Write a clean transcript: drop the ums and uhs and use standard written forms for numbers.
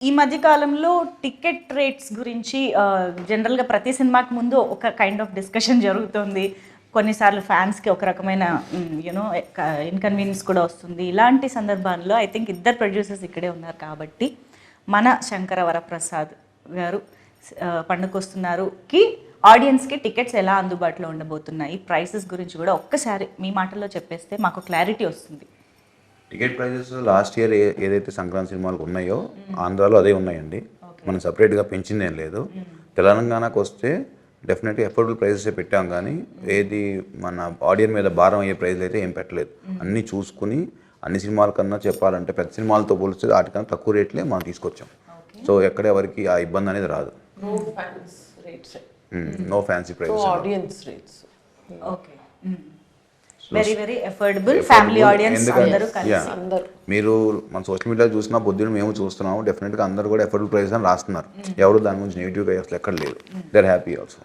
ఈ మధ్య కాలంలో టికెట్ రేట్స్ గురించి జనరల్‌గా ప్రతి సినిమాకి ముందు ఒక కైండ్ ఆఫ్ డిస్కషన్ జరుగుతుంది. కొన్నిసార్లు ఫ్యాన్స్‌కి ఒక రకమైన ఇన్‌కన్వీనియన్స్ కూడా వస్తుంది. ఇలాంటి సందర్భాల్లో ఐ థింక్ ఇద్దరు ప్రొడ్యూసర్స్ ఇక్కడే ఉన్నారు కాబట్టి, మన శంకర వరప్రసాద్ గారు పండుకొస్తున్నారుకి ఆడియన్స్‌కి టికెట్స్ ఎలా అందుబాటులో ఉండబోతున్నాయి? ప్రైసెస్ గురించి కూడా ఒక్కసారి మీ మాటల్లో చెప్పేస్తే మాకు క్లారిటీ వస్తుంది. టికెట్ ప్రైజెస్ లాస్ట్ ఇయర్ ఏదైతే సంక్రాంతి సినిమాలకు ఉన్నాయో ఆంధ్రాలో అదే ఉన్నాయండి. మనం సపరేట్గా పెంచిందేం లేదు. తెలంగాణకు వస్తే డెఫినెట్గా అఫోర్డబుల్ ప్రైజెసే పెట్టాం, కానీ ఏది మన ఆడియన్స్ మీద భారం అయ్యే ప్రైజ్లు అయితే ఏం పెట్టలేదు. అన్నీ చూసుకుని అన్ని సినిమాల కన్నా చెప్పాలంటే పెద్ద సినిమాలతో పోలిస్తే వాటికన్నా తక్కువ రేట్లే మనం తీసుకొచ్చాం. సో ఎక్కడ ఎవరికి ఆ ఇబ్బంది అనేది రాదు. No fancy prices, audience rates. Okay, very very affordable family audience అందరూ కలిసి. మీరు మన సోషల్ మీడియా చూసినా పొద్దున్న మేము చూస్తున్నాము, డెఫినెట్గా అందరూ కూడా అఫోర్డబుల్ ప్రైస్ అని రాస్తున్నారు. ఎవరు దాని గురించి నెగిటివ్గా అసలు ఎక్కడ లేదు. They are happy also.